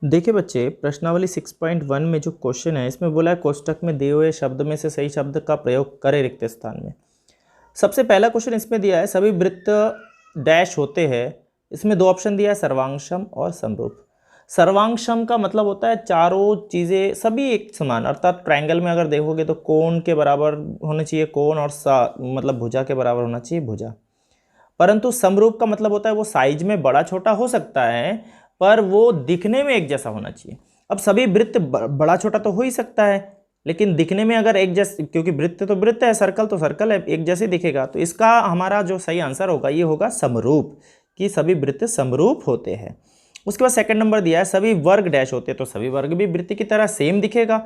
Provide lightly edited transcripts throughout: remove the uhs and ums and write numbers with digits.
देखिए बच्चे, प्रश्नावली 6.1 में जो क्वेश्चन है इसमें बोला है कोष्टक में दिए हुए शब्द में से सही शब्द का प्रयोग करें रिक्त स्थान में। सबसे पहला क्वेश्चन इसमें दिया है सभी वृत्त डैश होते हैं। इसमें दो ऑप्शन दिया है, सर्वांगसम और समरूप। सर्वांगसम का मतलब होता है चारों चीज़ें सभी एक समान, अर्थात ट्रायंगल में अगर देखोगे तो कोण के बराबर होने चाहिए कोण, और मतलब भुजा के बराबर होना चाहिए भुजा। परंतु समरूप का मतलब होता है वो साइज में बड़ा छोटा हो सकता है पर वो दिखने में एक जैसा होना चाहिए। अब सभी वृत्त बड़ा छोटा तो हो ही सकता है, लेकिन दिखने में अगर एक जैसे, क्योंकि वृत्त तो वृत्त है, सर्कल तो सर्कल है, एक जैसे दिखेगा, तो इसका हमारा जो सही आंसर होगा ये होगा समरूप, कि सभी वृत्त समरूप होते हैं। उसके बाद सेकंड नंबर दिया है सभी वर्ग डैश होते हैं, तो सभी वर्ग भी वृत्त की तरह सेम दिखेगा,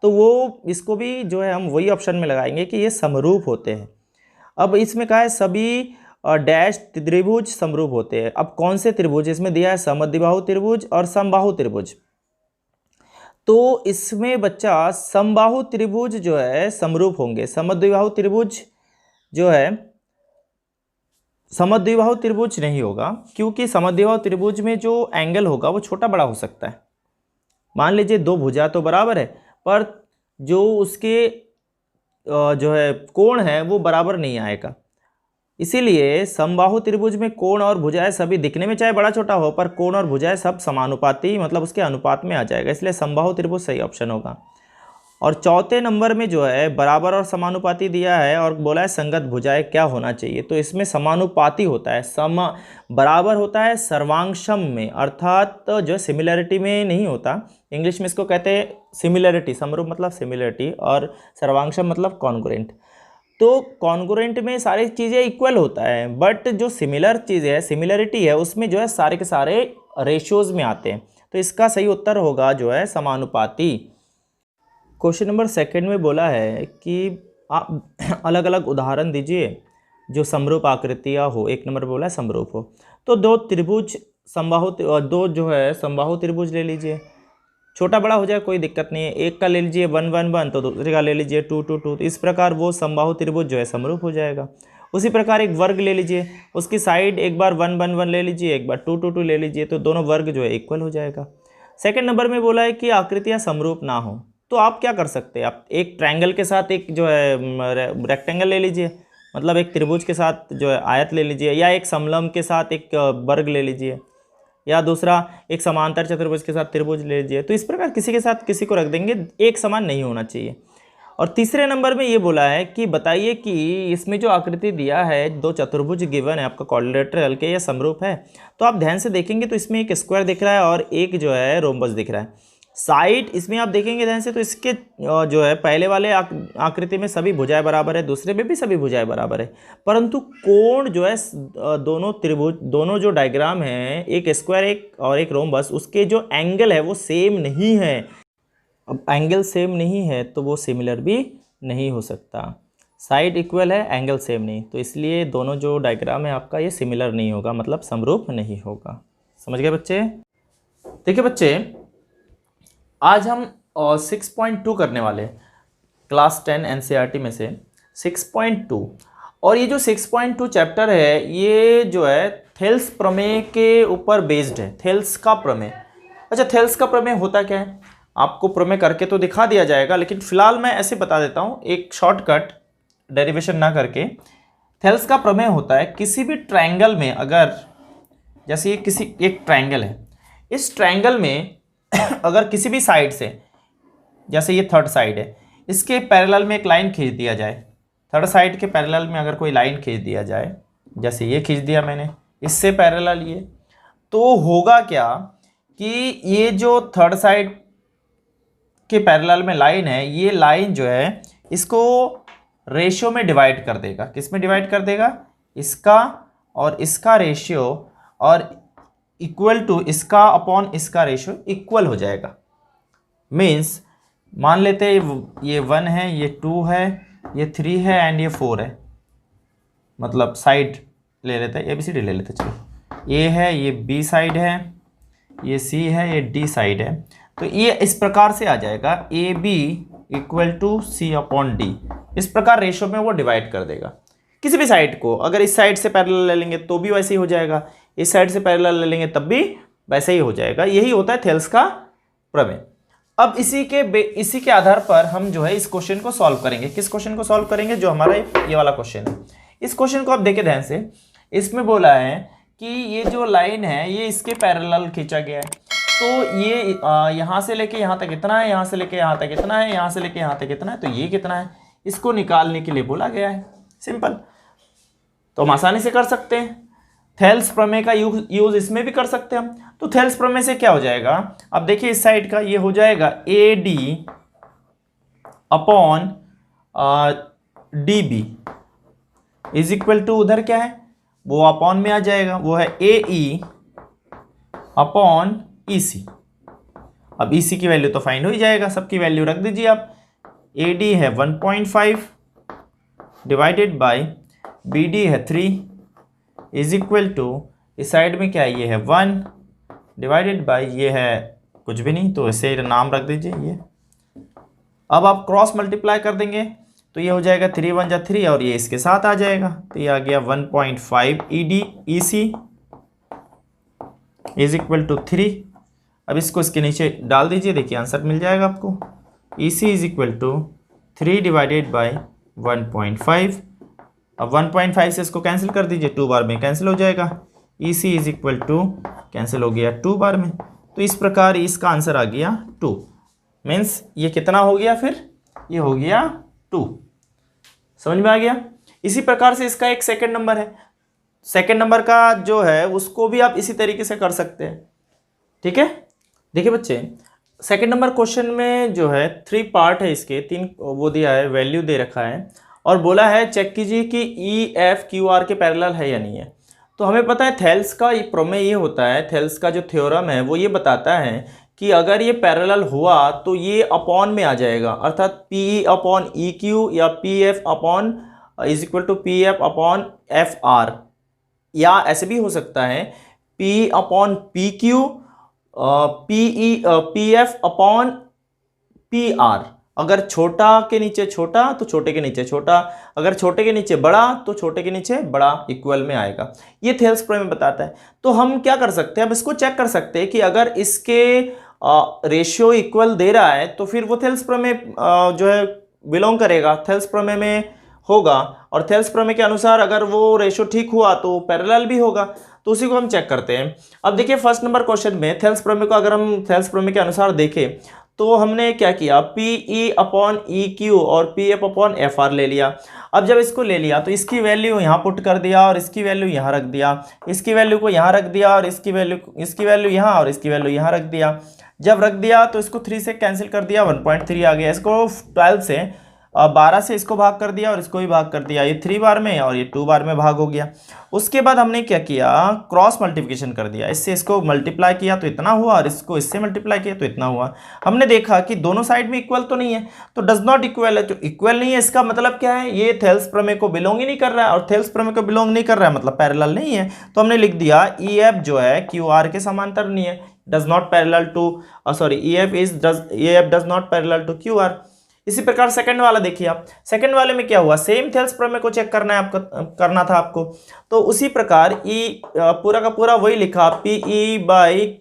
तो वो इसको भी जो है हम वही ऑप्शन में लगाएंगे कि ये समरूप होते हैं। अब इसमें कहा है सभी डैश त्रिभुज समरूप होते हैं। अब कौन से त्रिभुज? इसमें दिया है समद्विबाहु त्रिभुज और समबाहु त्रिभुज। तो इसमें बच्चा समबाहु त्रिभुज जो है समरूप होंगे, समद्विबाहु त्रिभुज जो है समद्विबाहु त्रिभुज नहीं होगा, क्योंकि समद्विबाहु त्रिभुज में जो एंगल होगा वो छोटा बड़ा हो सकता है। मान लीजिए दो भुजा तो बराबर है, पर जो उसके जो है कोण है वो बराबर नहीं आएगा। इसीलिए समबाहु त्रिभुज में कोण और भुजाएं सभी दिखने में चाहे बड़ा छोटा हो, पर कोण और भुजाएं सब समानुपाती, मतलब उसके अनुपात में आ जाएगा, इसलिए समबाहु त्रिभुज सही ऑप्शन होगा। और चौथे नंबर में जो है बराबर और समानुपाती दिया है और बोला है संगत भुजाएं क्या होना चाहिए, तो इसमें समानुपाती होता है, बराबर होता है सर्वांगसम में, अर्थात तो जो सिमिलरिटी में नहीं होता। इंग्लिश में इसको कहते हैं सिमिलरिटी, समरूप मतलब सिमिलरिटी और सर्वांगसम मतलब कॉन्ग्रुएंट। तो कॉन्ग्रुएंट में सारी चीज़ें इक्वल होता है, बट जो सिमिलर चीज़ें है, सिमिलरिटी है, उसमें जो है सारे के सारे रेशियोज में आते हैं, तो इसका सही उत्तर होगा जो है समानुपाती। क्वेश्चन नंबर सेकंड में बोला है कि आप अलग अलग उदाहरण दीजिए जो समरूप आकृतियाँ हो। एक नंबर बोला है समरूप हो, तो दो त्रिभुज समबाहु, दो जो है समबाहु त्रिभुज ले लीजिए, छोटा बड़ा हो जाए कोई दिक्कत नहीं है। एक का ले लीजिए 1 1 1, तो दूसरे का ले लीजिए 2 2 2, तो इस प्रकार वो समबाहु त्रिभुज जो है समरूप हो जाएगा। उसी प्रकार एक वर्ग ले लीजिए, उसकी साइड एक बार 1 1 1 ले लीजिए, एक बार 2 2 2 ले लीजिए, तो दोनों वर्ग जो है इक्वल हो जाएगा। सेकंड नंबर में बोला है कि आकृतियाँ समरूप ना हो, तो आप क्या कर सकते हैं, आप एक ट्रायंगल के साथ एक जो है रेक्टेंगल ले लीजिए, मतलब एक त्रिभुज के साथ जो है आयत ले लीजिए, या एक समलंब के साथ एक वर्ग ले लीजिए, या दूसरा एक समांतर चतुर्भुज के साथ त्रिभुज ले लीजिए। तो इस प्रकार किसी के साथ किसी को रख देंगे, एक समान नहीं होना चाहिए। और तीसरे नंबर में ये बोला है कि बताइए कि इसमें जो आकृति दिया है, दो चतुर्भुज गिवन है, आपका क्वाड्रिलेटरल के, या समरूप है। तो आप ध्यान से देखेंगे तो इसमें एक स्क्वायर दिख रहा है और एक जो है रोम्बस दिख रहा है। साइड इसमें आप देखेंगे ध्यान से तो इसके जो है पहले वाले आकृति में सभी भुजाएं बराबर है, दूसरे में भी सभी भुजाएं बराबर है, परंतु कोण जो है दोनों त्रिभुज, दोनों जो डायग्राम है, एक स्क्वायर एक और एक रोम्बस, उसके जो एंगल है वो सेम नहीं है। अब एंगल सेम नहीं है तो वो सिमिलर भी नहीं हो सकता। साइड इक्वल है, एंगल सेम नहीं, तो इसलिए दोनों जो डायग्राम है आपका ये सिमिलर नहीं होगा, मतलब समरूप नहीं होगा। समझ गए बच्चे? देखिए बच्चे, आज हम 6.2 करने वाले क्लास 10 एनसीईआरटी में से 6.2, और ये जो 6.2 चैप्टर है ये जो है थेल्स प्रमेय के ऊपर बेस्ड है। थेल्स का प्रमेय, अच्छा थेल्स का प्रमेय होता क्या है आपको प्रमेय करके तो दिखा दिया जाएगा, लेकिन फिलहाल मैं ऐसे बता देता हूँ एक शॉर्टकट डेरिवेशन ना करके। थेल्स का प्रमेय होता है किसी भी ट्रायंगल में, अगर जैसे ये किसी एक ट्रायंगल है, इस ट्रायंगल में अगर किसी भी साइड से, जैसे ये थर्ड साइड है, इसके पैरेलल में एक लाइन खींच दिया जाए, थर्ड साइड के पैरेलल में अगर कोई लाइन खींच दिया जाए, जैसे ये खींच दिया मैंने, इससे पैरेलल ये, तो होगा क्या कि ये जो थर्ड साइड के पैरेलल में लाइन है, ये लाइन जो है इसको रेशियो में डिवाइड कर देगा। किस में डिवाइड कर देगा? इसका और इसका रेशियो, और इक्वल टू इसका अपॉन इसका रेशियो इक्वल हो जाएगा। मीन्स मान लेते हैं ये 1 है, ये 2 है, ये 3 है एंड ये 4 है, मतलब साइड ले लेते हैं, ABCD ले लेते हैं। चलो A है, ये B साइड है, ये C है, ये D साइड है, तो ये इस प्रकार से आ जाएगा AB equal to C upon D। इस प्रकार रेशियो में वो डिवाइड कर देगा किसी भी साइड को। अगर इस साइड से पैरेलल ले लेंगे तो भी वैसे ही हो जाएगा, इस साइड से पैरेलल ले लेंगे तब भी वैसे ही हो जाएगा। यही होता है थेल्स का प्रमेय। अब इसी के आधार पर हम जो है इस क्वेश्चन को सॉल्व करेंगे। किस क्वेश्चन को सॉल्व करेंगे? जो हमारा ये वाला क्वेश्चन है। इस क्वेश्चन को आप देखें ध्यान से। इसमें बोला है कि ये जो लाइन है ये इसके पैरेलल खींचा गया है। तो ये यहाँ से लेके यहाँ तक इतना है, यहाँ से लेके यहाँ तक इतना है, यहाँ से लेके यहाँ तक इतना है, तो ये कितना है, इसको निकालने के लिए बोला गया है। सिंपल, तो हम आसानी से कर सकते हैं। थेल्स प्रमेय का यूज इसमें भी कर सकते हैं हम। तो थेल्स प्रमेय से क्या हो जाएगा? अब देखिए इस साइड का ये हो जाएगा AD upon DB is equal to, उधर क्या है वो अपॉन में आ जाएगा, वो है AE अपॉन EC। अब EC की वैल्यू तो फाइंड हो ही जाएगा, सबकी वैल्यू रख दीजिए आप। AD है 1.5 डिवाइडेड बाय BD है 3 इज इक्वल टू, इस साइड में क्या है, ये है 1 डिवाइडेड बाय ये है कुछ भी नहीं, तो इसे नाम रख दीजिए ये। अब आप क्रॉस मल्टीप्लाई कर देंगे तो ये हो जाएगा 3 1 जा 3 और ये इसके साथ आ जाएगा, तो ये आ गया 1.5 EC इज इक्वल टू 3। अब इसको इसके नीचे डाल दीजिए, देखिए आंसर मिल जाएगा आपको। EC is equal to 3 divided by 1.5। अब 1.5 से इसको कैंसिल कर दीजिए, 2 बार में कैंसिल हो जाएगा। EC is equal to cancel हो गया 2 बार में, तो इस प्रकार इसका आंसर आ गया 2। मीन्स ये कितना हो गया फिर? ये हो गया 2। समझ में आ गया? इसी प्रकार से इसका एक सेकंड नंबर है। सेकंड नंबर का जो है उसको भी आप इसी तरीके से कर सकते हैं। ठीक है, देखिए बच्चे, सेकंड नंबर क्वेश्चन में जो है 3 पार्ट है, इसके 3 वो दिया है, वैल्यू दे रखा है और बोला है चेक कीजिए कि EFQR के पैरेलल है या नहीं है। तो हमें पता है थेल्स का प्रमेय ये होता है, थेल्स का जो थ्योरम है वो ये बताता है कि अगर ये पैरेलल हुआ तो ये अपॉन में आ जाएगा, अर्थात PE अपॉन EQ या PF upon is equal to PF upon FR, या ऐसे भी हो सकता है PE upon PQ, PF upon PR। अगर छोटा के नीचे छोटा तो छोटे के नीचे छोटा, अगर छोटे के नीचे बड़ा तो छोटे के नीचे बड़ा, इक्वल में आएगा। ये थेल्स प्रमेय बताता है। तो हम क्या कर सकते हैं, अब इसको चेक कर सकते हैं कि अगर इसके रेशियो इक्वल दे रहा है तो फिर वो थेल्स प्रमेय जो है बिलोंग करेगा, थेल्स प्रमेय में होगा। और थेल्स प्रमेय के अनुसार अगर वो रेशियो ठीक हुआ तो पैरेलल भी होगा। तो उसी को हम चेक करते हैं। अब देखिए फर्स्ट नंबर क्वेश्चन में थेल्स प्रमेय को अगर हम थेल्स प्रमेय के अनुसार देखें तो हमने क्या किया, PE अपॉन EQ और PF अपॉन FR ले लिया। अब जब इसको ले लिया तो इसकी वैल्यू यहाँ पुट कर दिया और इसकी वैल्यू यहाँ रख दिया, इसकी वैल्यू को यहाँ रख दिया और इसकी वैल्यू यहाँ और इसकी वैल्यू यहाँ रख दिया। जब रख दिया तो इसको 3 से कैंसिल कर दिया, 1.3 आ गया। इसको 12 से 12 से इसको भाग कर दिया और इसको भी भाग कर दिया, ये 3 बार में और ये 2 बार में भाग हो गया। उसके बाद हमने क्या किया, क्रॉस मल्टीप्लिकेशन कर दिया। इससे इसको मल्टीप्लाई किया तो इतना हुआ और इसको इससे मल्टीप्लाई किया तो इतना हुआ। हमने देखा कि दोनों साइड में इक्वल तो नहीं है, तो डज नॉट इक्वल है, तो इक्वल नहीं है इसका मतलब क्या है, ये थेल्स प्रमेय को बिलोंग ही नहीं कर रहा है। और थेल्स प्रमेय को बिलोंग नहीं कर रहा है मतलब पैरेलल नहीं है। तो हमने लिख दिया EF जो है QR के समांतर नहीं है, does not parallel to EF does not parallel to QR। इसी प्रकार सेकंड वाला देखिए आप, सेकंड वाले में क्या हुआ, सेम थेल्स प्रमेय को चेक करना है आपको, करना था आपको। तो उसी प्रकार पूरा का पूरा वही लिखा, PE बाई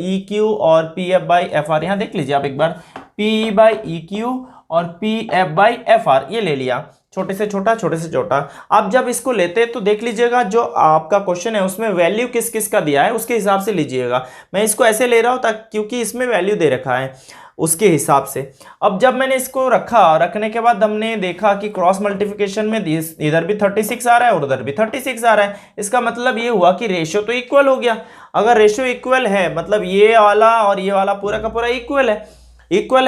EQ और PF बाई FR। यहाँ देख लीजिए आप एक बार, PE बाई EQ और PF बाई FR ये ले लिया, छोटे से छोटा छोटे से छोटा। आप जब इसको लेते तो देख लीजिएगा जो आपका क्वेश्चन है उसमें वैल्यू किस किस का दिया है उसके हिसाब से लीजिएगा। मैं इसको ऐसे ले रहा हूँ क्योंकि इसमें वैल्यू दे रखा है उसके हिसाब से। अब जब मैंने इसको रखने के बाद हमने देखा कि क्रॉस मल्टीप्लिकेशन में इधर भी 36 आ रहा है और उधर भी 36 आ रहा है। इसका मतलब ये हुआ कि रेशियो तो इक्वल हो गया। अगर रेशियो इक्वल है मतलब ये वाला और ये वाला पूरा का पूरा इक्वल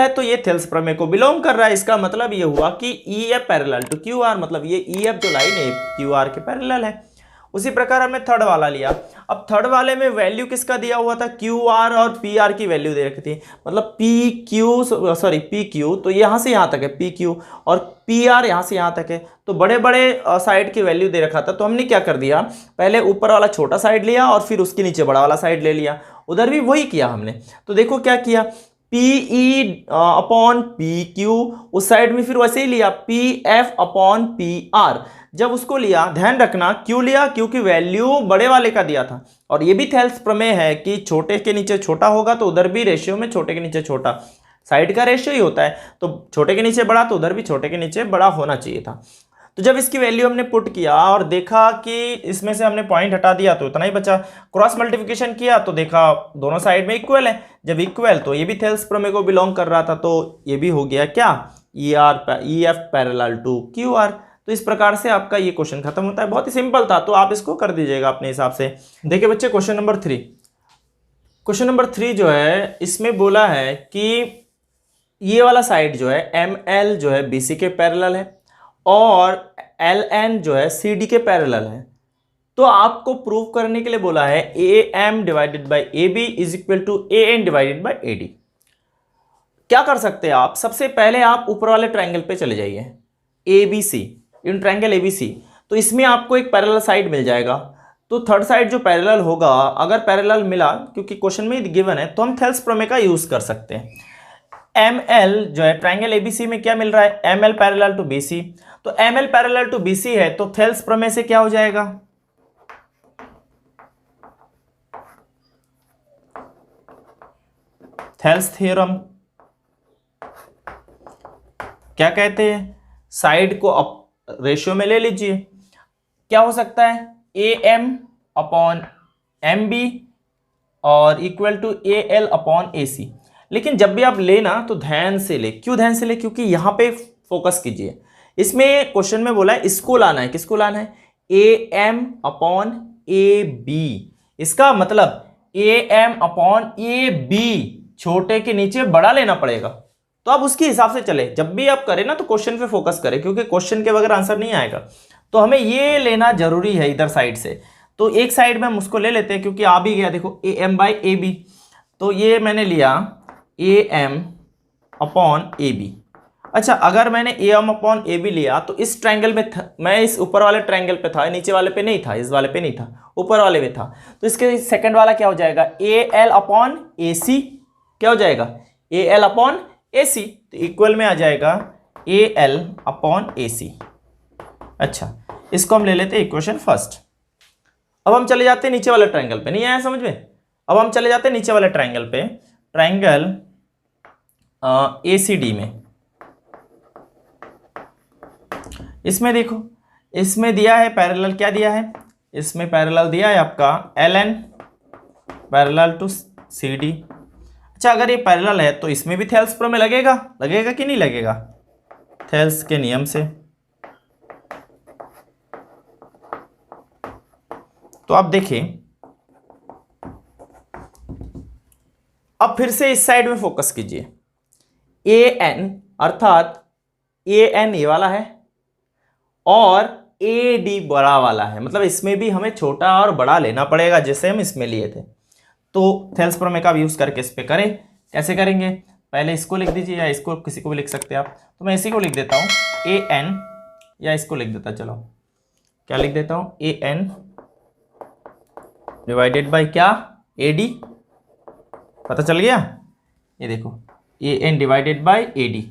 है तो ये थेल्स प्रमेय को बिलोंग कर रहा है। इसका मतलब ये हुआ कि EF पैरेलल टू QR, मतलब ये EF जो लाइन है QR के पैरेलल है। उसी प्रकार हमने थर्ड वाला लिया। अब थर्ड वाले में वैल्यू किसका दिया हुआ था, QR और PR की वैल्यू दे रखी थी, मतलब PQ तो यहाँ से यहाँ तक है PQ और PR यहाँ से यहाँ तक है, तो बड़े बड़े साइड की वैल्यू दे रखा था। तो हमने क्या कर दिया, पहले ऊपर वाला छोटा साइड लिया और फिर उसके नीचे बड़ा वाला साइड ले लिया। उधर भी वही किया हमने। तो देखो क्या किया, PE अपॉन PQ, उस साइड में फिर वैसे ही लिया PF अपॉन PR। जब उसको लिया, ध्यान रखना क्यों लिया, क्योंकि वैल्यू बड़े वाले का दिया था, और ये भी थेल्स प्रमेय है कि छोटे के नीचे छोटा होगा तो उधर भी रेशियो में छोटे के नीचे छोटा, साइड का रेशियो ही होता है, तो छोटे के नीचे बड़ा तो उधर भी छोटे के नीचे बड़ा होना चाहिए था। तो जब इसकी वैल्यू हमने पुट किया और देखा कि इसमें से हमने पॉइंट हटा दिया तो इतना ही बचा, क्रॉस मल्टीप्लिकेशन किया तो देखा दोनों साइड में इक्वल है, जब इक्वल तो ये भी थेल्स प्रमेय को बिलोंग कर रहा था, तो ये भी हो गया क्या, E F parallel to Q R. तो इस प्रकार से आपका ये क्वेश्चन खत्म होता है, बहुत ही सिंपल था, तो आप इसको कर दीजिएगा अपने हिसाब से। देखिए बच्चे क्वेश्चन नंबर 3, क्वेश्चन नंबर 3 जो है इसमें बोला है कि ये वाला साइड जो है एम एल जो है बी सी के पैरेलल है और एल एन जो है सी डी के पैरेलल है। तो आपको प्रूव करने के लिए बोला है A M divided by A B is equal to A N divided by A D. क्या कर सकते हैं आप, सबसे पहले आप ऊपर वाले ट्रायंगल पे चले जाइए, A B C, in triangle A B C, तो इसमें आपको एक पैरेलल साइड मिल जाएगा। तो थर्ड साइड जो पैरेलल होगा, अगर पैरेलल मिला, क्योंकि क्वेश्चन में गिवन है, तो हम थेल्स प्रमेय का यूज कर सकते हैं। एम एल जो है ट्रायंगल एबीसी में क्या मिल रहा है, M L parallel to B C, तो M L parallel to B C है, तो थेल्स प्रमेय से क्या हो जाएगा, थेल्स थ्योरम। क्या कहते हैं, साइड को रेशियो में ले लीजिए, क्या हो सकता है, A M upon M B और equal to A L upon A C. लेकिन जब भी आप लेना तो ध्यान से ले, क्यों ध्यान से ले, क्योंकि यहां पे फोकस कीजिए, इसमें क्वेश्चन में बोला है इसको लाना है, किसको लाना है, A M upon A B. इसका मतलब A M upon A B छोटे के नीचे बड़ा लेना पड़ेगा। तो आप उसके हिसाब से चले, जब भी आप करें ना तो क्वेश्चन पे फोकस करें, क्योंकि क्वेश्चन के बगैर आंसर नहीं आएगा। तो हमें ये लेना जरूरी है इधर साइड से, तो एक साइड में हम उसको ले लेते हैं, क्योंकि आ भी गया, देखो A M by A B, तो ये मैंने लिया A M upon A B. अच्छा, अगर मैंने A M upon A B लिया तो इस ट्रायंगल में मैं इस ऊपर वाले ट्रायंगल पे था, नीचे वाले पे नहीं था, इस वाले पे नहीं था, ऊपर वाले पे था, तो इसके सेकंड वाला क्या हो जाएगा, ए एल अपॉन ए सी, क्या हो जाएगा, ए एल अपॉन ए सी, तो इक्वल में आ जाएगा ए एल अपॉन ए सी। अच्छा, इसको हम ले लेते हैं इक्वेशन फर्स्ट। अब हम चले जाते हैं नीचे वाले ट्रायंगल पे, नहीं आया समझ में, अब हम चले जाते हैं नीचे वाले ट्रायंगल पे, ट्रायंगल ACD में। इसमें देखो, इसमें दिया है पैरेलल, क्या दिया है, इसमें पैरेलल दिया है आपका LN पैरेलल टू CD। अच्छा, अगर ये पैरेलल है तो इसमें भी थेल्स प्रमेय लगेगा, लगेगा कि नहीं लगेगा, थेल्स के नियम से। तो आप देखिए, अब फिर से इस साइड में फोकस कीजिए, AN अर्थात AN ये वाला है और AD बड़ा वाला है, मतलब इसमें भी हमें छोटा और बड़ा लेना पड़ेगा जैसे हम इसमें लिए थे। तो थेल्स प्रमेय का यूज करके इस पे करें, कैसे करेंगे, पहले इसको लिख दीजिए, या इसको किसी को भी लिख सकते हैं आप, तो मैं इसी को लिख देता हूँ AN, या इसको लिख देता, चलो क्या लिख देता हूँ, AN डिवाइडेड बाई क्या, AD, पता चल गया, ये देखो AN divided by AD,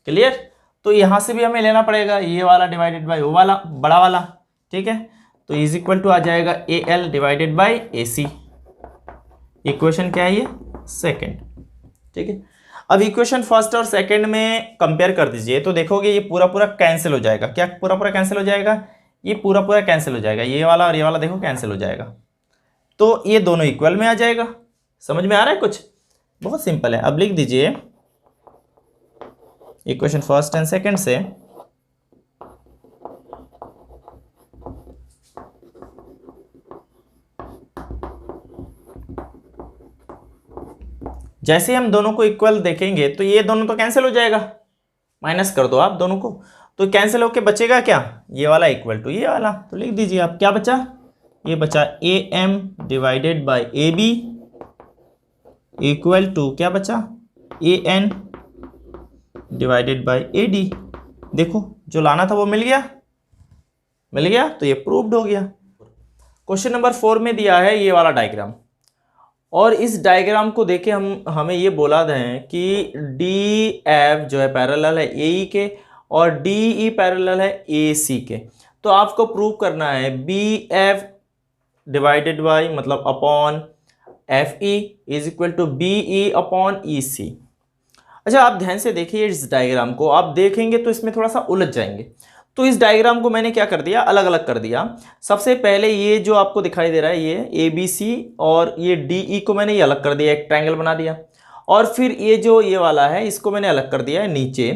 clear. तो यहाँ से भी हमें लेना पड़ेगा ये वाला डिवाइडेड बाई वो वाला बड़ा वाला, ठीक है, तो इज इक्वल टू आ जाएगा AL divided by AC। Equation क्या है ये, सेकंड, ठीक है। अब इक्वेशन फर्स्ट और सेकंड में कंपेयर कर दीजिए, तो देखोगे ये पूरा पूरा कैंसिल हो जाएगा, क्या पूरा पूरा कैंसिल हो जाएगा, ये पूरा पूरा कैंसिल हो जाएगा, ये वाला और ये वाला देखो कैंसिल हो जाएगा, तो ये दोनों इक्वल में आ जाएगा। समझ में आ रहा है कुछ, बहुत सिंपल है। अब लिख दीजिए इक्वेशन फर्स्ट एंड सेकंड से, जैसे हम दोनों को इक्वल देखेंगे तो ये दोनों तो कैंसिल हो जाएगा, माइनस कर दो आप दोनों को, तो कैंसिल होके बचेगा क्या, ये वाला इक्वल टू ये वाला, तो लिख दीजिए आप, क्या बचा, ये बचा AM divided by AB equal to क्या बचा, AN डिवाइडेड बाई AD। देखो जो लाना था वो मिल गया, मिल गया, तो ये प्रूव्ड हो गया। क्वेश्चन नंबर 4 में दिया है ये वाला डायग्राम, और इस डायग्राम को देखे हमें ये बोला दें कि DF जो है पैरेलल है AE के और DE पैरेलल है AC के। तो आपको प्रूव करना है बी एफ डिवाइडेड बाई मतलब upon F E is equal to B E upon E C. अच्छा आप ध्यान से देखिए इस डायग्राम को, आप देखेंगे तो इसमें थोड़ा सा उलझ जाएंगे। तो इस डायग्राम को मैंने क्या कर दिया, अलग अलग कर दिया। सबसे पहले ये जो आपको दिखाई दे रहा है ये ए बी सी और ये डी ई को मैंने ये अलग कर दिया, एक ट्रायंगल बना दिया। और फिर ये जो ये वाला है इसको मैंने अलग कर दिया है नीचे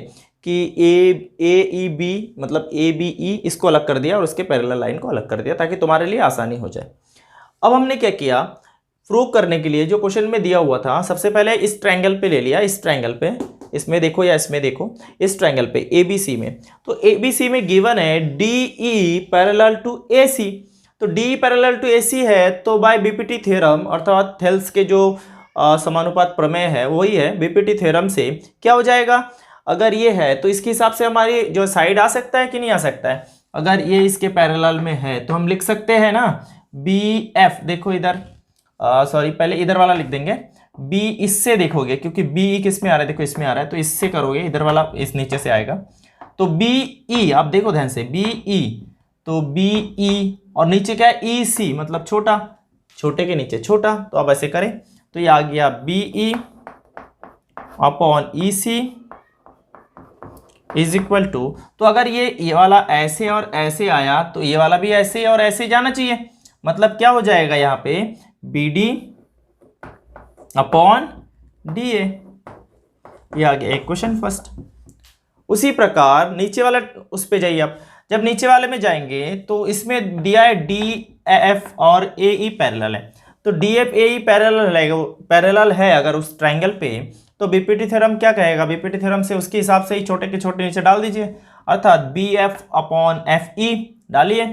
कि ए ई बी मतलब ए बी ई इसको अलग कर दिया और उसके पैरेलल लाइन को अलग कर दिया ताकि तुम्हारे लिए आसानी हो जाए। अब हमने क्या किया, प्रूव करने के लिए जो क्वेश्चन में दिया हुआ था सबसे पहले इस ट्रायंगल पे ले लिया, इस ट्रायंगल पे, इसमें देखो या इसमें देखो, इस ट्रायंगल पे ए बी सी में। तो ए बी सी में गिवन है डी ई पैरेलल टू ए सी। तो डी पैरेलल टू ए सी है तो बाय बीपीटी थ्योरम अर्थात थेल्स के जो समानुपात प्रमेय है वही है, बीपीटी थ्योरम से क्या हो जाएगा, अगर ये है तो इसके हिसाब से हमारी जो साइड आ सकता है कि नहीं आ सकता है। अगर ये इसके पैरेलल में है तो हम लिख सकते हैं ना बी एफ, देखो इधर सॉरी पहले इधर वाला लिख देंगे, बी इससे देखोगे क्योंकि बी किस में आ रहा है, देखो इसमें आ रहा है तो इससे करोगे, इधर वाला इस नीचे से आएगा। तो बी ई आप देखो ध्यान से, बी ई तो बी ई और नीचे क्या है ई सी मतलब छोटा, छोटे के नीचे छोटा, तो अब ऐसे करें तो ये आ गया B E upon E C is equal to, तो अगर ये वाला ऐसे और ऐसे आया तो ये वाला भी ऐसे और ऐसे जाना चाहिए, मतलब क्या हो जाएगा यहाँ पे B D upon D A. ये आ गया एक क्वेश्चन फर्स्ट। उसी प्रकार नीचे वाला उस पे जाइए आप, जब नीचे वाले में जाएंगे तो इसमें दिया है डी एफ और ए ई पैरेलल है, तो D F A E parallel है अगर उस ट्रायंगल पे तो बीपीटी थ्योरम क्या कहेगा, बीपीटी थ्योरम से उसके हिसाब से ही छोटे के छोटे नीचे डाल दीजिए, अर्थात B F upon F E डालिए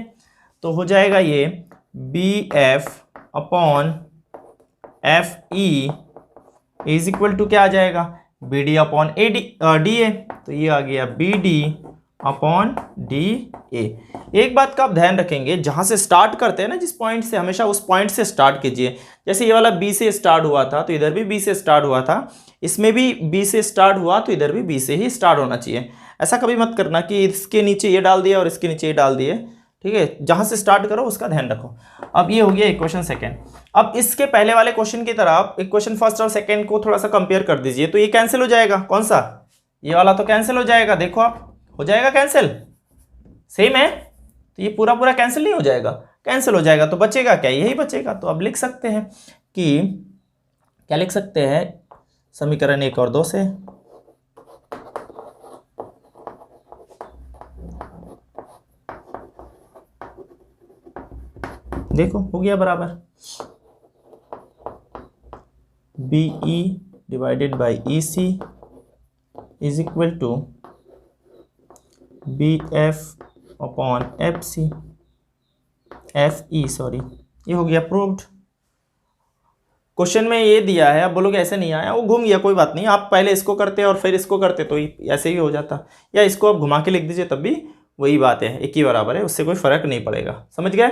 तो हो जाएगा ये B F upon F E is equal to क्या आ जाएगा B D upon A D A, तो ये आ गया B D upon D A. एक बात का आप ध्यान रखेंगे, जहां से स्टार्ट करते हैं ना जिस पॉइंट से, हमेशा उस पॉइंट से स्टार्ट कीजिए। जैसे ये वाला बी से स्टार्ट हुआ था तो इधर भी बी से स्टार्ट हुआ था, इसमें भी बी से स्टार्ट हुआ तो इधर भी बी से ही स्टार्ट होना चाहिए। ऐसा कभी मत करना कि इसके नीचे ये डाल दिया और इसके नीचे ये डाल दिए, ठीक है, जहां से स्टार्ट करो उसका ध्यान रखो। अब ये हो गया इक्वेशन सेकंड। अब इसके पहले वाले क्वेश्चन की तरह इक्वेशन फर्स्ट और सेकंड को थोड़ा सा कंपेयर कर दीजिए, तो ये कैंसिल हो जाएगा, कौन सा, ये वाला तो कैंसिल हो जाएगा, देखो आप हो जाएगा कैंसिल, सेम है, तो ये पूरा पूरा कैंसिल नहीं हो जाएगा, कैंसिल हो जाएगा तो बचेगा क्या, यही बचेगा। तो अब लिख सकते हैं कि क्या लिख सकते हैं, समीकरण 1 और 2 से देखो हो गया बराबर B E divided by E C is equal to B F upon F C F E sorry, ये हो गया प्रूव्ड। क्वेश्चन में ये दिया है, अब बोलोगे ऐसे नहीं आया, वो घूम गया, कोई बात नहीं, आप पहले इसको करते और फिर इसको करते तो ऐसे ही हो जाता, या इसको आप घुमा के लिख दीजिए तब भी वही बात है, एक ही बराबर है, उससे कोई फर्क नहीं पड़ेगा, समझ गए।